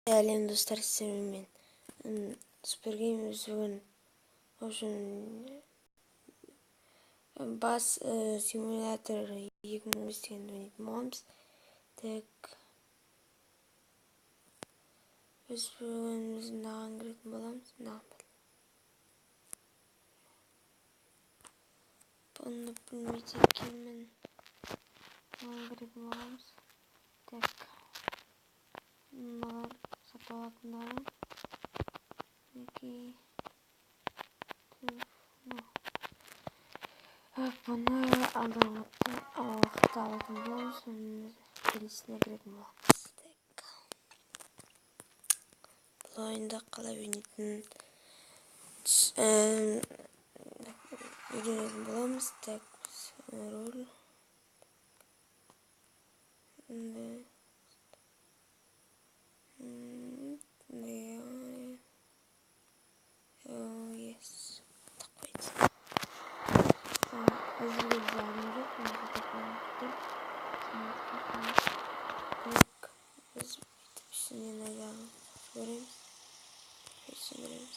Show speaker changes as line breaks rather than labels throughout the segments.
Сәлем достар, сіздермен Супергейм бүгін бас симулятор 2015 деген ойнайтын боламыз. Так, біз бүгін мынаған кіретін боламыз. Бұны білмейді екенмін. Мынаған кіретін боламыз. Так, мыналар сатып алатындарым. Мінекей. Бұны алғақта алатын боламыз. Келесіне кіретін боламыз. Бұл ойында қалай ойнайтынын үйренетін боламыз. Так, роль. Yes. Әзірге жағым жоқ. Так, біз ішінен аяғын көреміз. Көреміз.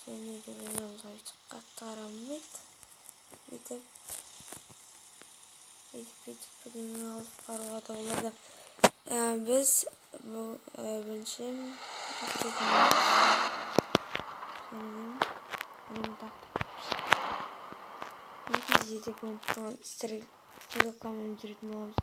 Және де ойнауға қатты қарамайды. Бүйтіп бүгін алып баруға да болады. Біз бірінші стрелкамен жүретін боламыз.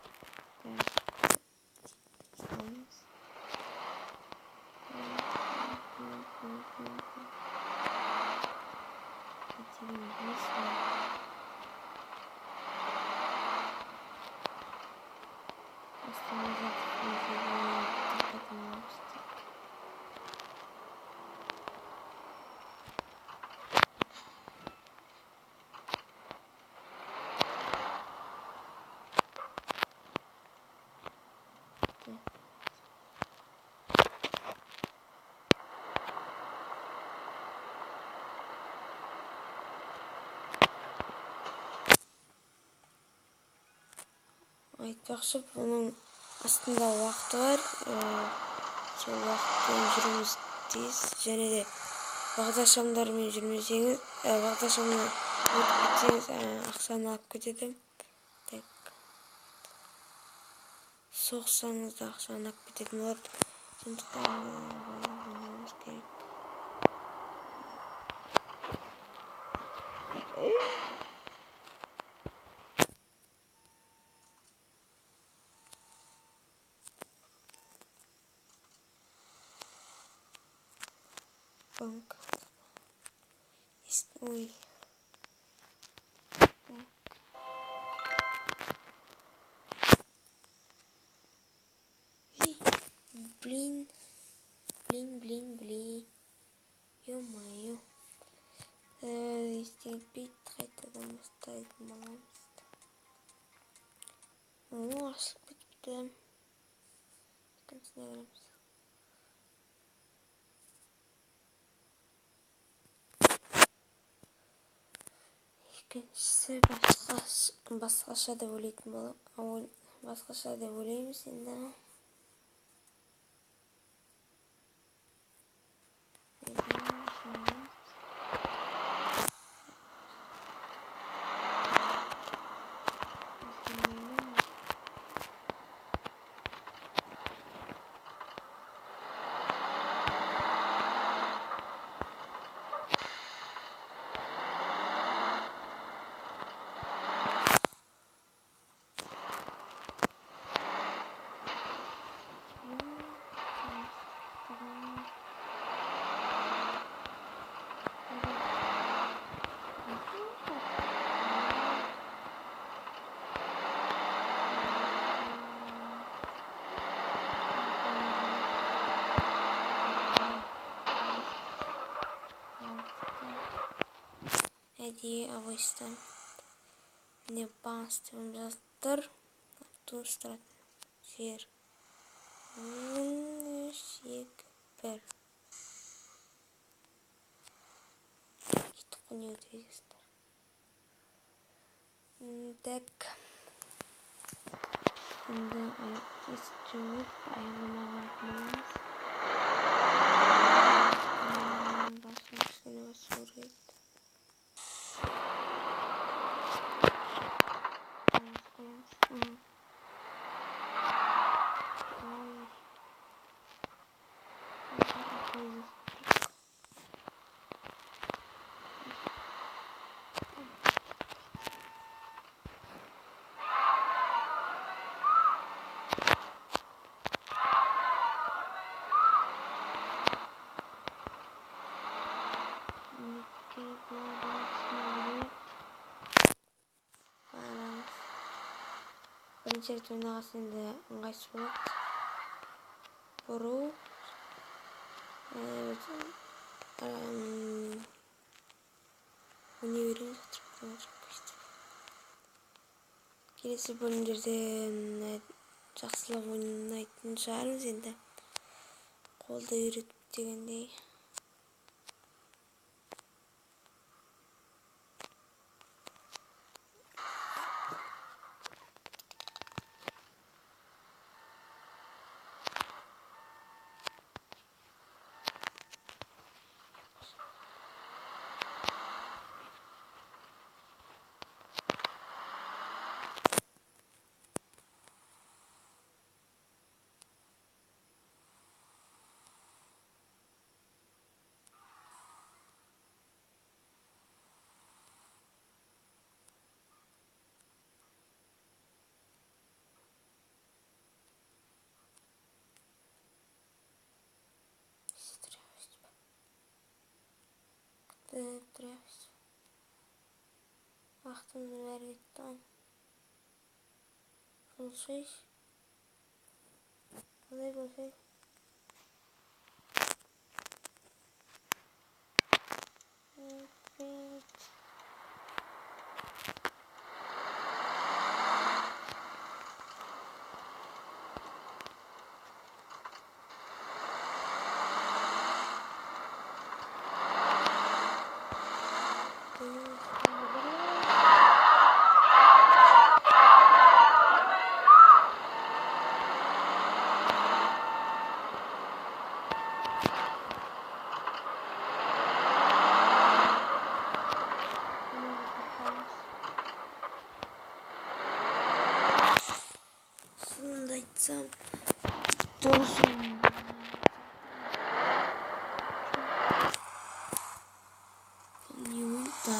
Айтпақшы, бұның астында уақыты бар. Сол уақытпен жүруіміз тиіс. Және де бағдаршамдармен жүрмесеңіз, бағдаршамны өтіп кетсеңіз, ақшаны алып кетеді. Так, соқсаңыз да ақшаны алып кететін болады. Сондықтан ойнауымыз керек. Банк. Ой. Блин. Ё-моё. Істенбейді, қайтадан бастайтын боламыз. Ашып кетіпті. Екіншісіне көреміз. Екіншісі басқаша деп ойлайтын болам. Басқаша деп ойлаймыз енді. Әдейі авойстан не бастырым жаздыр. Туыстыратын жер. Шек бір. Кетіп құне өтірегіздер. кетек. Şimdi istiyoruz. Ayarlamalar yapmalıyız. Başlangıçları ve soruyu. Birinci rет ойнағасында ыңғайсыз болады. Бұру. Университет келесі бөлімдерде жақсылап ойнайтын шығармыз енді. Қолда үйретіп дегендей. Тревис. Вақтымыз бәрі кетті. Болшайш. Қалай болшай? Şunu da içsem doğrusu. Yumurta.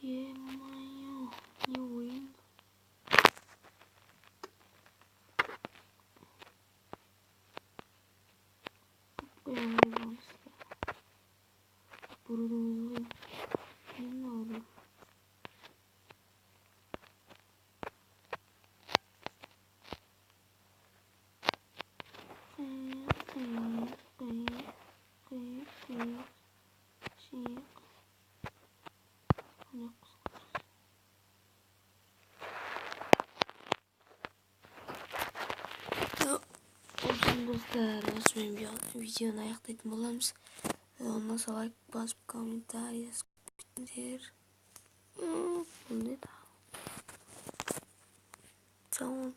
Ё-моё, не win. Прям просто. Продолжай. Не надо. Dostlar, osымен видеоны аяқтайтын боламыз. Ondan sonra like bas komentar yazabilir. Ne? Tamam.